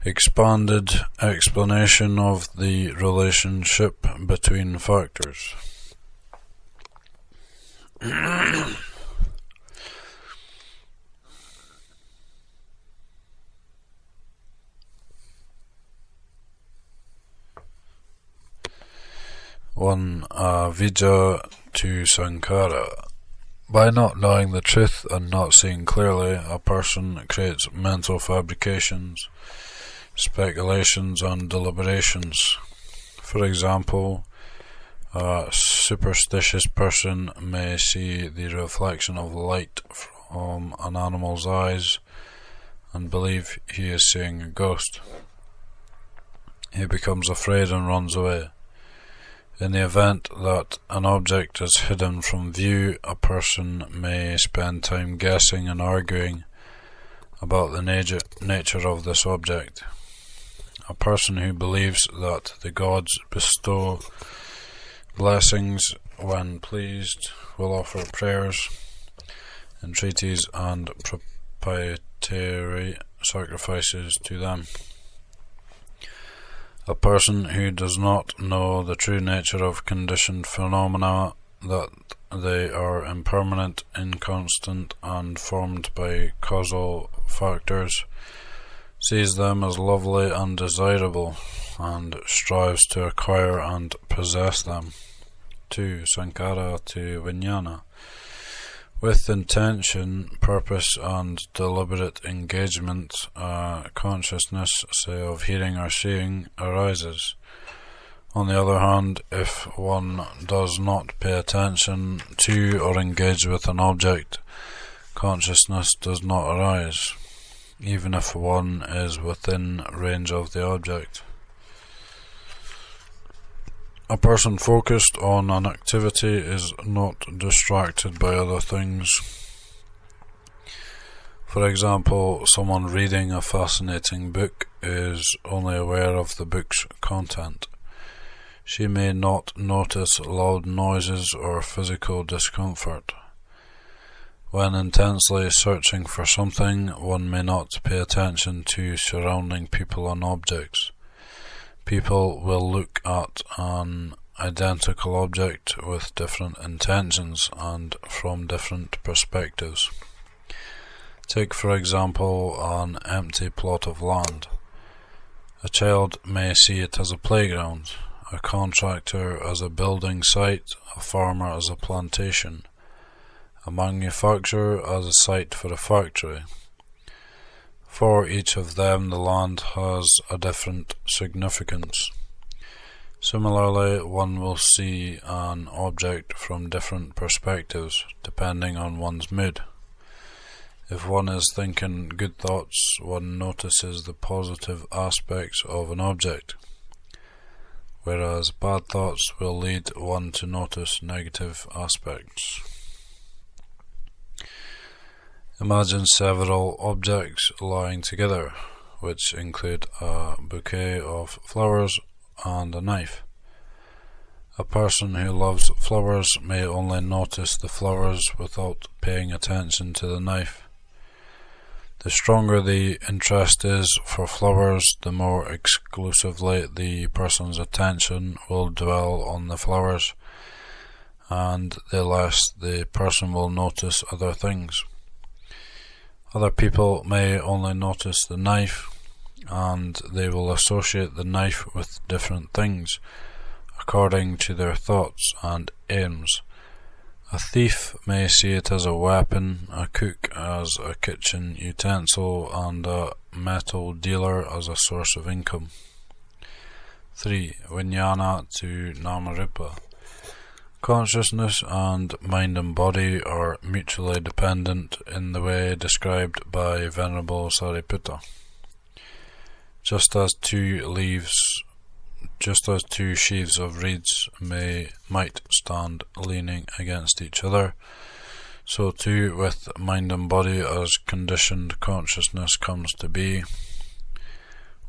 Expanded explanation of the relationship between factors. One avijja to sankhara. By not knowing the truth and not seeing clearly, a person creates mental fabrications, speculations and deliberations. For example, a superstitious person may see the reflection of light from an animal's eyes and believe he is seeing a ghost. He becomes afraid and runs away. In the event that an object is hidden from view, a person may spend time guessing and arguing about the nature of this object. A person who believes that the gods bestow blessings when pleased will offer prayers, entreaties and propitiatory sacrifices to them. A person who does not know the true nature of conditioned phenomena, that they are impermanent, inconstant, and formed by causal factors, sees them as lovely and desirable, and strives to acquire and possess them. 2. Sankhara to vijnana. With intention, purpose, and deliberate engagement, consciousness, say, of hearing or seeing, arises. On the other hand, if one does not pay attention to or engage with an object, consciousness does not arise, even if one is within range of the object. A person focused on an activity is not distracted by other things. For example, someone reading a fascinating book is only aware of the book's content. She may not notice loud noises or physical discomfort. When intensely searching for something, one may not pay attention to surrounding people and objects. People will look at an identical object with different intentions and from different perspectives. Take, for example, an empty plot of land. A child may see it as a playground, a contractor as a building site, a farmer as a plantation, a manufacturer as a site for a factory. For each of them, the land has a different significance. Similarly, one will see an object from different perspectives, depending on one's mood. If one is thinking good thoughts, one notices the positive aspects of an object, whereas bad thoughts will lead one to notice negative aspects. Imagine several objects lying together, which include a bouquet of flowers and a knife. A person who loves flowers may only notice the flowers without paying attention to the knife. The stronger the interest is for flowers, the more exclusively the person's attention will dwell on the flowers, and the less the person will notice other things. Other people may only notice the knife, and they will associate the knife with different things, according to their thoughts and aims. A thief may see it as a weapon, a cook as a kitchen utensil, and a metal dealer as a source of income. 3. Vijnana to Namarupa. Consciousness and mind and body are mutually dependent in the way described by Venerable Sariputta. Just as two sheaves of reeds might stand leaning against each other, so too with mind and body as conditioned consciousness comes to be.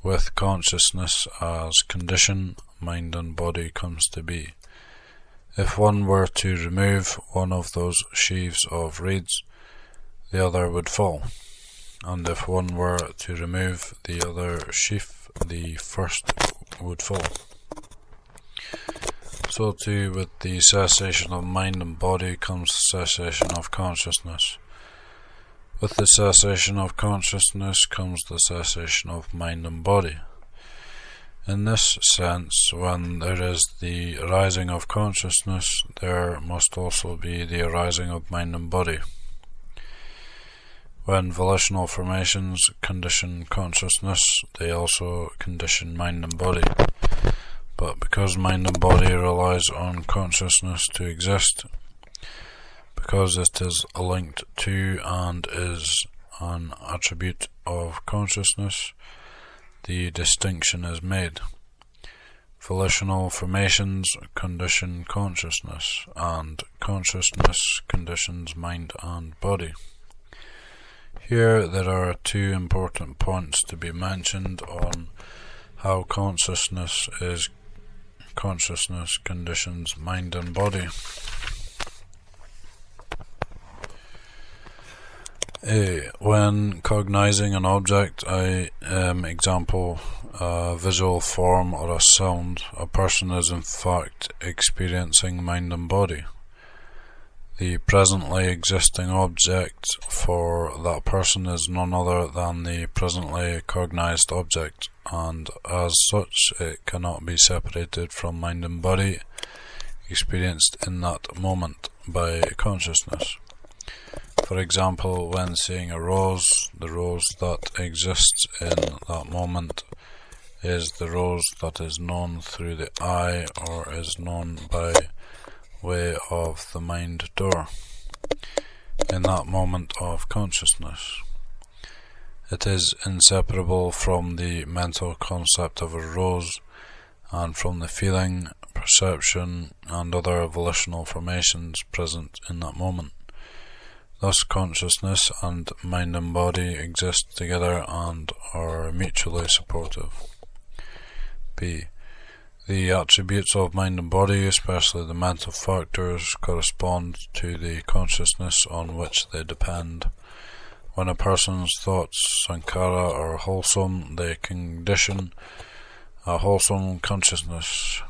With consciousness as condition, mind and body comes to be. If one were to remove one of those sheaves of reeds, the other would fall. and if one were to remove the other sheaf, the first would fall. So too with the cessation of mind and body comes the cessation of consciousness. With the cessation of consciousness comes the cessation of mind and body. In this sense, when there is the arising of consciousness, there must also be the arising of mind and body. When volitional formations condition consciousness, they also condition mind and body. But because mind and body relies on consciousness to exist, because it is linked to and is an attribute of consciousness, the distinction is made. Volitional formations condition consciousness, and consciousness conditions mind and body. Here there are two important points to be mentioned on how consciousness conditions mind and body. When cognizing an object, example, a visual form or a sound, a person is in fact experiencing mind and body. The presently existing object for that person is none other than the presently cognized object, and as such it cannot be separated from mind and body experienced in that moment by consciousness. For example, when seeing a rose, the rose that exists in that moment is the rose that is known through the eye or is known by way of the mind door in that moment of consciousness. It is inseparable from the mental concept of a rose and from the feeling, perception and other volitional formations present in that moment. Thus consciousness and mind and body exist together and are mutually supportive. B. The attributes of mind and body, especially the mental factors, correspond to the consciousness on which they depend. When a person's thoughts, sankhara, are wholesome, they condition a wholesome consciousness.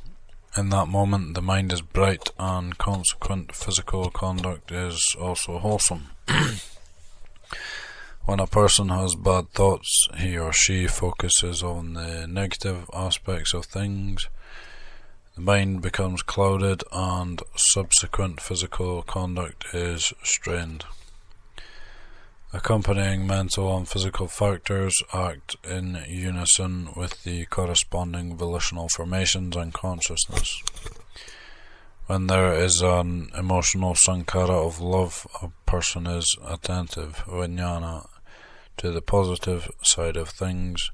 In that moment the mind is bright and consequent physical conduct is also wholesome. When a person has bad thoughts, he or she focuses on the negative aspects of things. The mind becomes clouded and subsequent physical conduct is strained. Accompanying mental and physical factors act in unison with the corresponding volitional formations and consciousness. When there is an emotional sankhara of love, a person is attentive, vijnana, to the positive side of things.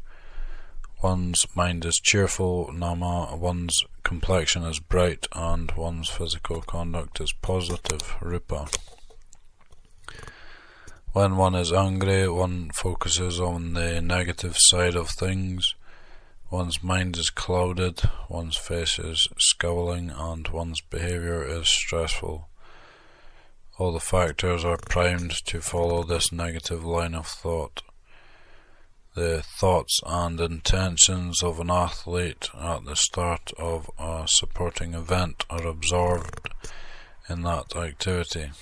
One's mind is cheerful, nama, one's complexion is bright, and one's physical conduct is positive, rupa. When one is angry, one focuses on the negative side of things. One's mind is clouded, one's face is scowling, and one's behavior is stressful. All the factors are primed to follow this negative line of thought. The thoughts and intentions of an athlete at the start of a supporting event are absorbed in that activity.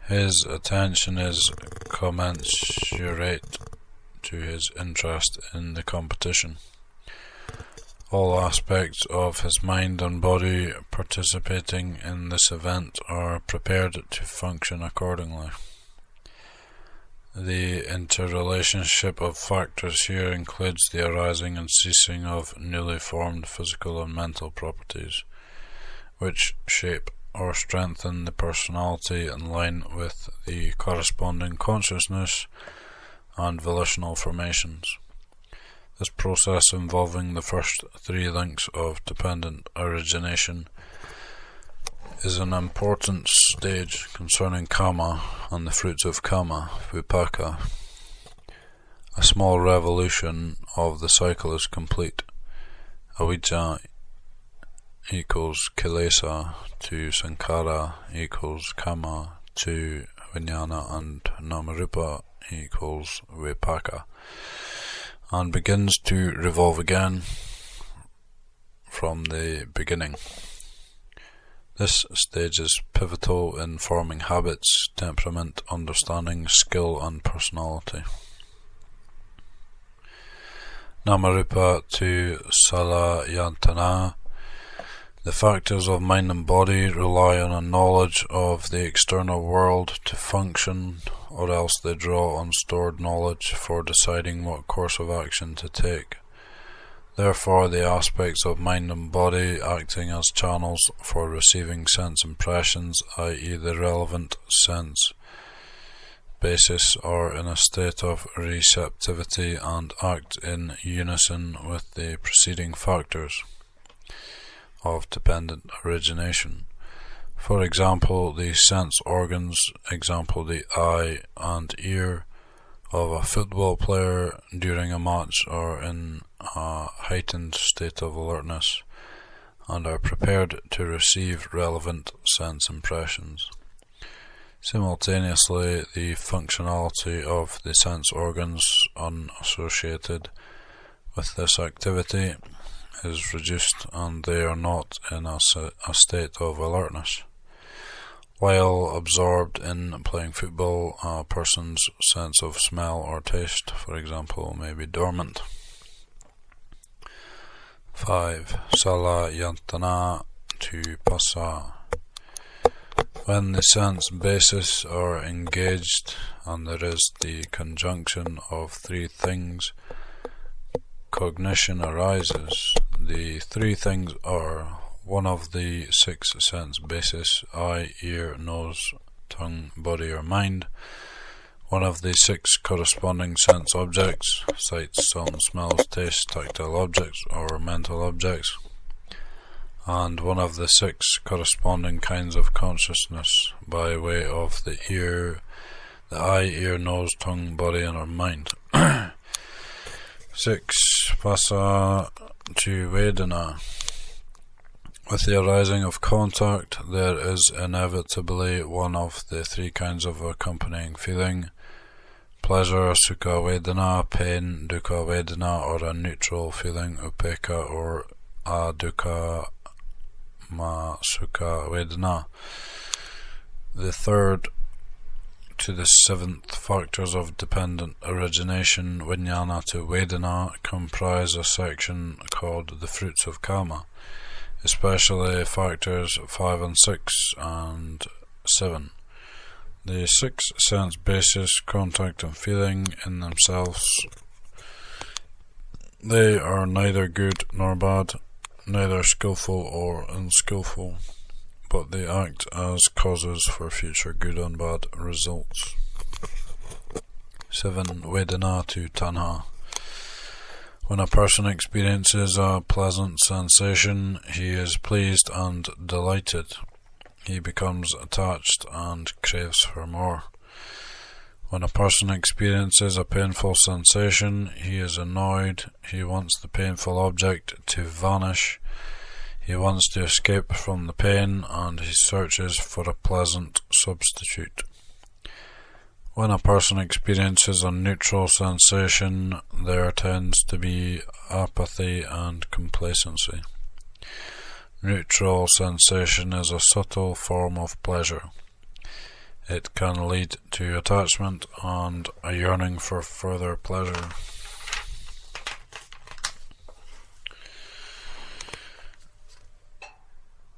His attention is commensurate to his interest in the competition. All aspects of his mind and body participating in this event are prepared to function accordingly. The interrelationship of factors here includes the arising and ceasing of newly formed physical and mental properties, which shape or strengthen the personality in line with the corresponding consciousness and volitional formations. This process, involving the first three links of dependent origination, is an important stage concerning karma and the fruits of karma, vipaka. A small revolution of the cycle is complete. Avijja equals kilesa to sankhara equals karma to vijnana, and namarupa equals vipaka, and begins to revolve again from the beginning. This stage is pivotal in forming habits, temperament, understanding, skill, and personality. Namarupa to Salayantana. The factors of mind and body rely on a knowledge of the external world to function, or else they draw on stored knowledge for deciding what course of action to take. Therefore, the aspects of mind and body acting as channels for receiving sense impressions, i.e. the relevant sense basis, are in a state of receptivity and act in unison with the preceding factors of dependent origination. For example, the sense organs, example the eye and ear of a football player during a match, are in a heightened state of alertness and are prepared to receive relevant sense impressions. Simultaneously, the functionality of the sense organs unassociated with this activity is reduced, and they are not in a state of alertness. While absorbed in playing football, a person's sense of smell or taste, for example, may be dormant. 5. Salayantana to Passa. When the sense bases are engaged and there is the conjunction of three things, cognition arises. The three things are: one of the six sense bases, eye, ear, nose, tongue, body or mind; one of the six corresponding sense objects, sights, sounds, smells, tastes, tactile objects or mental objects; and one of the six corresponding kinds of consciousness by way of the eye, ear, nose, tongue, body and our mind. 6. Passa to Vedana. With the arising of contact, there is inevitably one of the three kinds of accompanying feeling: pleasure, sukha vedana; pain, dukkha vedana; or a neutral feeling, upekkha or adukkha sukha vedana. The third to the seventh factors of dependent origination, vijnana to vedana, comprise a section called the fruits of karma, especially factors 5 and 6 and 7. The six sense bases, contact and feeling, in themselves, they are neither good nor bad, neither skillful or unskillful, but they act as causes for future good and bad results. 7. Vedana to Tanha. When a person experiences a pleasant sensation, he is pleased and delighted. He becomes attached and craves for more. When a person experiences a painful sensation, he is annoyed. He wants the painful object to vanish. He wants to escape from the pain, and he searches for a pleasant substitute. When a person experiences a neutral sensation, there tends to be apathy and complacency. Neutral sensation is a subtle form of pleasure. It can lead to attachment and a yearning for further pleasure.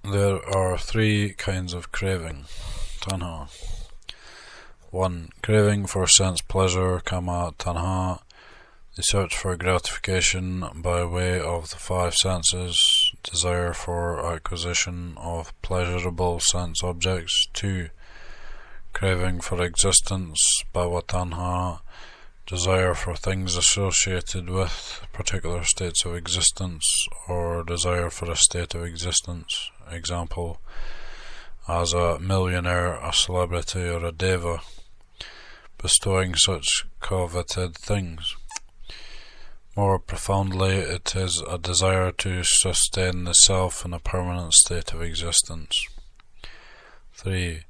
There are three kinds of craving, tanha. 1. Craving for sense pleasure, kama tanha, the search for gratification by way of the five senses, desire for acquisition of pleasurable sense objects. 2. Craving for existence, bhava tanha, desire for things associated with particular states of existence, or desire for a state of existence, example, as a millionaire, a celebrity or a deva, bestowing such coveted things. More profoundly, it is a desire to sustain the self in a permanent state of existence. 3.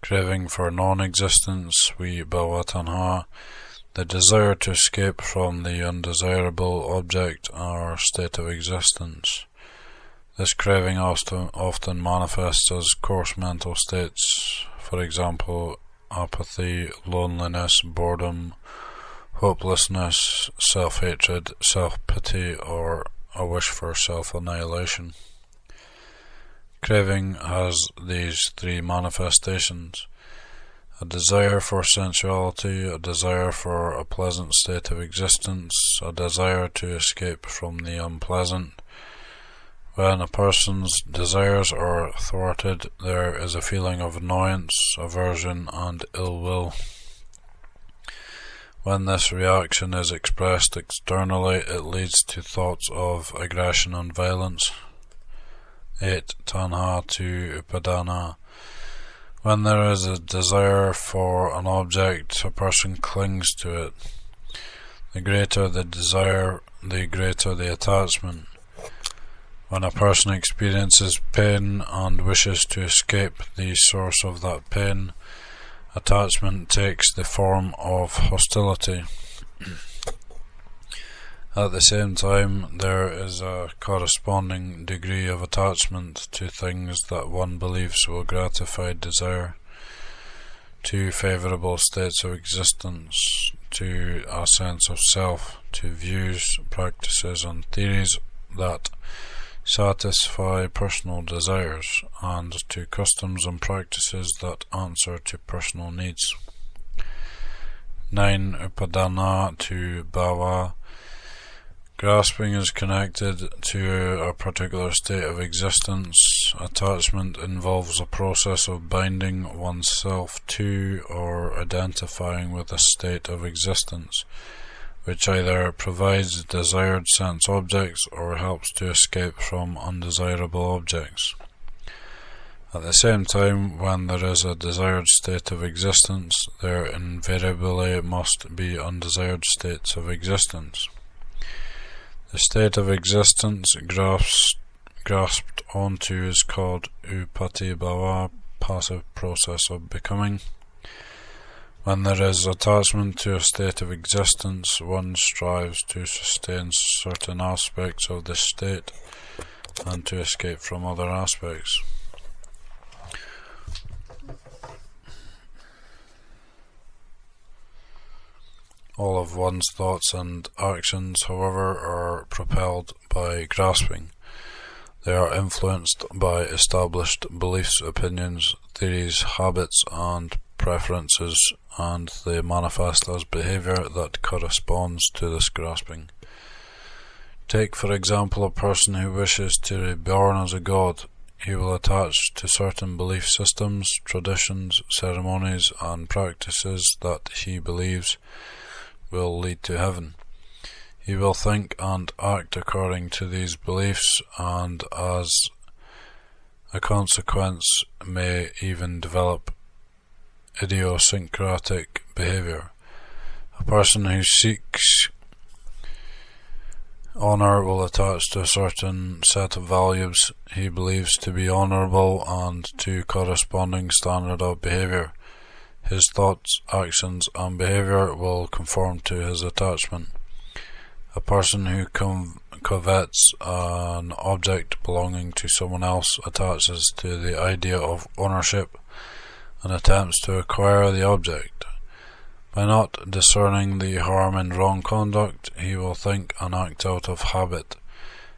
Craving for non-existence, bhava, the desire to escape from the undesirable object or state of existence. This craving often manifests as coarse mental states, for example, apathy, loneliness, boredom, hopelessness, self-hatred, self-pity, or a wish for self-annihilation. Craving has these three manifestations: a desire for sensuality, a desire for a pleasant state of existence, a desire to escape from the unpleasant. When a person's desires are thwarted, there is a feeling of annoyance, aversion, and ill will. When this reaction is expressed externally, it leads to thoughts of aggression and violence. 8. Tanha to upadana. When there is a desire for an object, a person clings to it. The greater the desire, the greater the attachment. When a person experiences pain and wishes to escape the source of that pain, attachment takes the form of hostility. At the same time, there is a corresponding degree of attachment to things that one believes will gratify desire, to favourable states of existence, to a sense of self, to views, practices and theories that satisfy personal desires, and to customs and practices that answer to personal needs. 9. Upadana to bhava. Grasping is connected to a particular state of existence. Attachment involves a process of binding oneself to or identifying with a state of existence, which either provides desired sense objects or helps to escape from undesirable objects. At the same time, when there is a desired state of existence, there invariably must be undesired states of existence. The state of existence grasped onto is called upatibhava, passive process of becoming. When there is attachment to a state of existence, one strives to sustain certain aspects of this state and to escape from other aspects. All of one's thoughts and actions, however, are propelled by grasping. They are influenced by established beliefs, opinions, theories, habits, and preferences, and they manifest as behaviour that corresponds to this grasping. Take, for example, a person who wishes to be reborn as a god. He will attach to certain belief systems, traditions, ceremonies, and practices that he believes will lead to heaven. He will think and act according to these beliefs, and as a consequence may even develop idiosyncratic behaviour. A person who seeks honour will attach to a certain set of values he believes to be honourable and to corresponding standard of behaviour. His thoughts, actions and behaviour will conform to his attachment. A person who covets an object belonging to someone else attaches to the idea of ownership and attempts to acquire the object. By not discerning the harm in wrong conduct, he will think and act out of habit.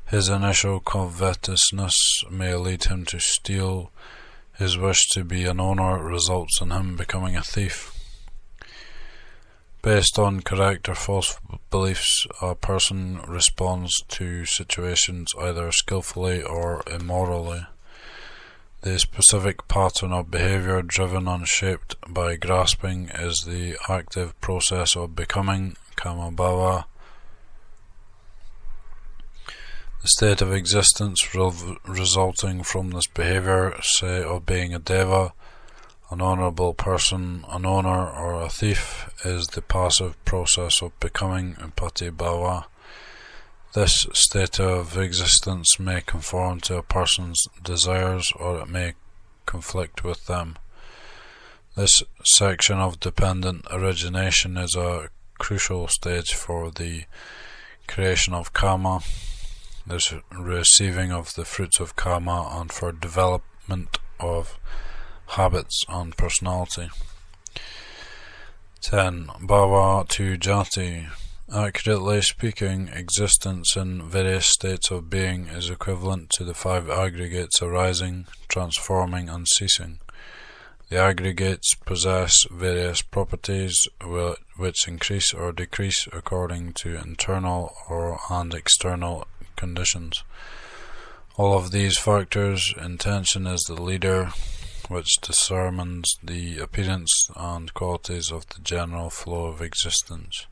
His initial covetousness may lead him to steal. His wish to be an owner results in him becoming a thief. Based on correct or false beliefs, a person responds to situations either skillfully or immorally. The specific pattern of behaviour driven and shaped by grasping is the active process of becoming, kamabhava. The state of existence resulting from this behaviour, say of being a deva, an honourable person, an owner, or a thief, is the passive process of becoming, patibhava. This state of existence may conform to a person's desires, or it may conflict with them. This section of dependent origination is a crucial stage for the creation of karma, this receiving of the fruits of karma, and for development of habits and personality. 10. Bhava to jati. Accurately speaking, existence in various states of being is equivalent to the 5 aggregates arising, transforming, and ceasing. The aggregates possess various properties which increase or decrease according to internal and external conditions. All of these factors, intention is the leader, which determines the appearance and qualities of the general flow of existence.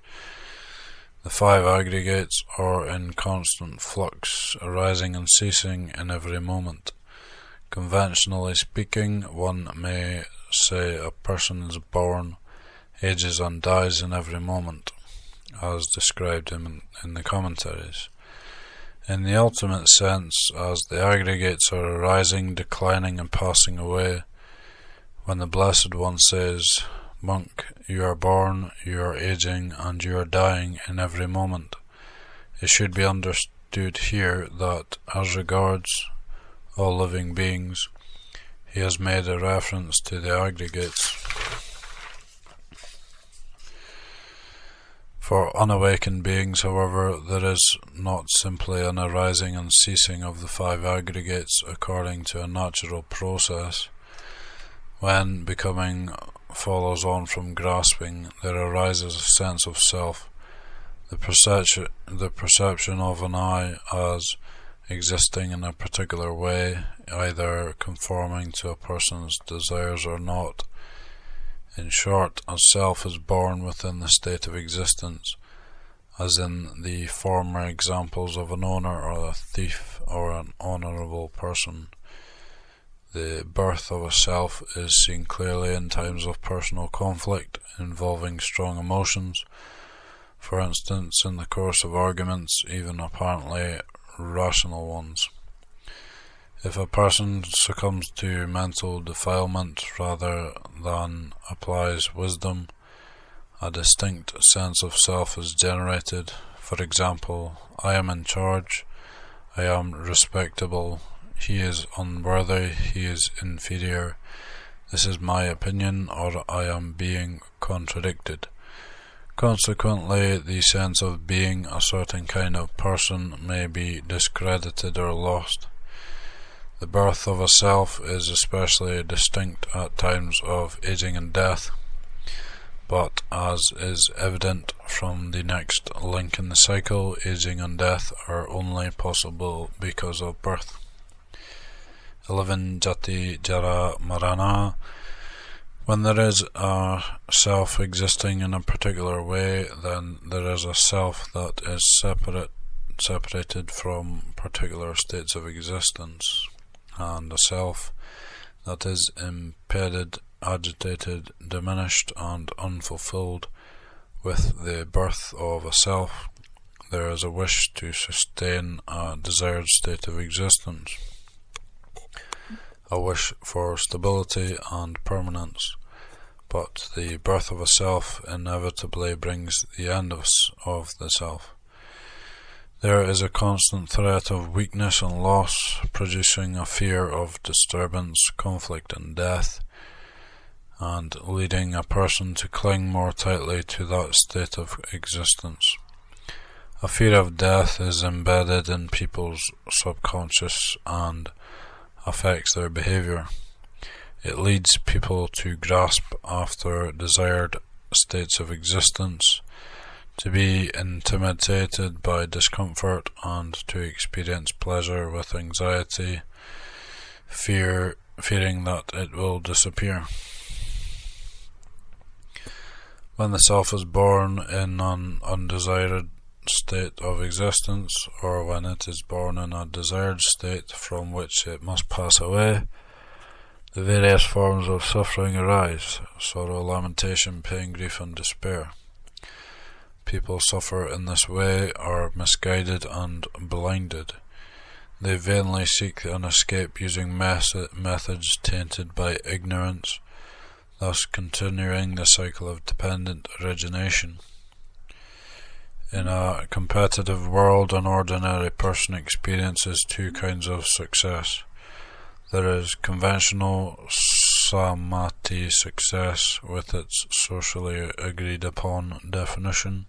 The 5 aggregates are in constant flux, arising and ceasing in every moment. Conventionally speaking, one may say a person is born, ages and dies in every moment, as described in the commentaries. In the ultimate sense, as the aggregates are arising, declining and passing away, when the Blessed One says, "Monk, you are born, you are aging, and you are dying in every moment," it should be understood here that, as regards all living beings, he has made a reference to the aggregates. For unawakened beings, however, there is not simply an arising and ceasing of the 5 aggregates according to a natural process. When becoming follows on from grasping, there arises a sense of self, the perception of an I as existing in a particular way, either conforming to a person's desires or not. In short, a self is born within the state of existence, as in the former examples of an owner or a thief or an honourable person. The birth of a self is seen clearly in times of personal conflict involving strong emotions, for instance in the course of arguments, even apparently rational ones. If a person succumbs to mental defilement rather than applies wisdom, a distinct sense of self is generated. For example, I am in charge, I am respectable, he is unworthy, he is inferior, this is my opinion, or I am being contradicted. Consequently, the sense of being a certain kind of person may be discredited or lost. The birth of a self is especially distinct at times of aging and death, but as is evident from the next link in the cycle, aging and death are only possible because of birth. 11. Jati Jara Marana. When there is a self existing in a particular way, then there is a self that is separated from particular states of existence, and a self that is impeded, agitated, diminished, and unfulfilled. With the birth of a self, there is a wish to sustain a desired state of existence, a wish for stability and permanence, but the birth of a self inevitably brings the end of the self. There is a constant threat of weakness and loss, producing a fear of disturbance, conflict, and death, and leading a person to cling more tightly to that state of existence. A fear of death is embedded in people's subconscious and affects their behavior. It leads people to grasp after desired states of existence, to be intimidated by discomfort, and to experience pleasure with anxiety, fearing that it will disappear. When the self is born in an undesired state of existence, or when it is born in a desired state from which it must pass away, the various forms of suffering arise: sorrow, lamentation, pain, grief, and despair. People suffer in this way are misguided and blinded. They vainly seek an escape using methods tainted by ignorance. thus continuing the cycle of dependent origination. In a competitive world, an ordinary person experiences two kinds of success. There is conventional samadhi success with its socially agreed upon definition,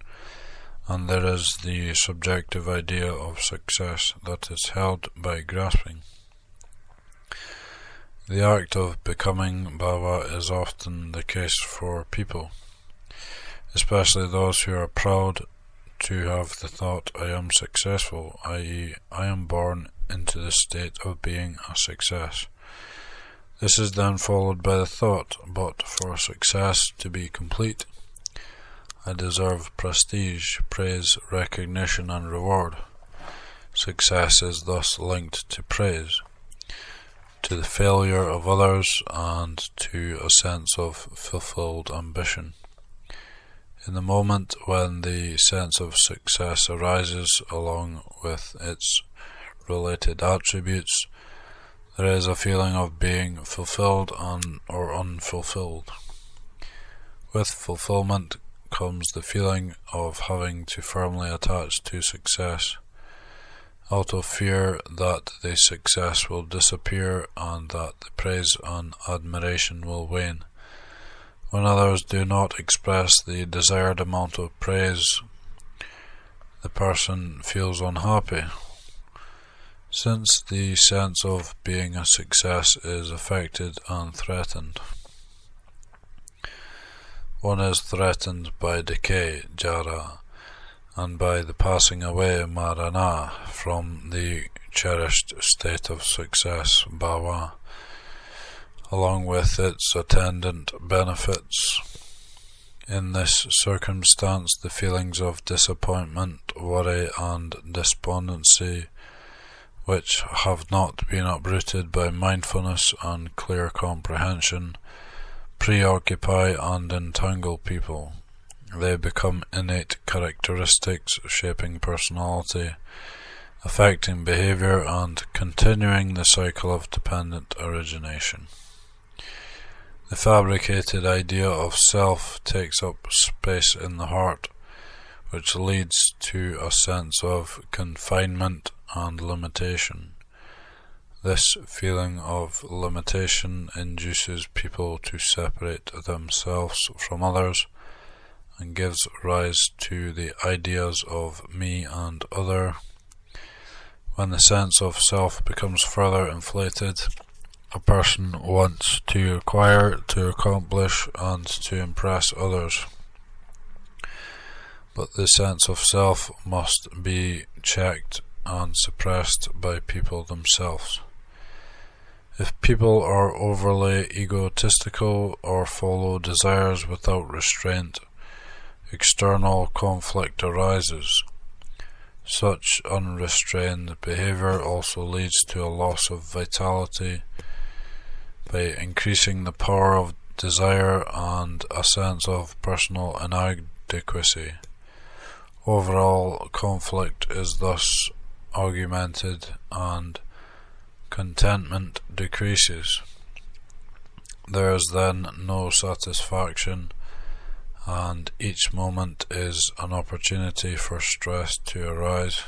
and there is the subjective idea of success that is held by grasping. The act of becoming bhava is often the case for people, especially those who are proud to have the thought, I am successful, i.e., I am born into the state of being a success. This is then followed by the thought, but for success to be complete, I deserve prestige, praise, recognition and reward. Success is thus linked to praise, to the failure of others, and to a sense of fulfilled ambition. In the moment when the sense of success arises along with its related attributes, there is a feeling of being fulfilled or unfulfilled. With fulfillment comes the feeling of having to firmly attach to success, out of fear that the success will disappear and that the praise and admiration will wane. When others do not express the desired amount of praise, the person feels unhappy. Since the sense of being a success is affected and threatened, one is threatened by decay, jara, and by the passing away, marana, from the cherished state of success, bhava, along with its attendant benefits. In this circumstance, the feelings of disappointment, worry and despondency, which have not been uprooted by mindfulness and clear comprehension, preoccupy and entangle people. They become innate characteristics, shaping personality, affecting behavior, and continuing the cycle of dependent origination. The fabricated idea of self takes up space in the heart, which leads to a sense of confinement and limitation. This feeling of limitation induces people to separate themselves from others and gives rise to the ideas of me and other. When the sense of self becomes further inflated, a person wants to acquire, to accomplish, and to impress others. But the sense of self must be checked and suppressed by people themselves. If people are overly egotistical or follow desires without restraint, external conflict arises. Such unrestrained behavior also leads to a loss of vitality by increasing the power of desire and a sense of personal inadequacy. Overall conflict is thus augmented and contentment decreases. There is then no satisfaction, and each moment is an opportunity for stress to arise.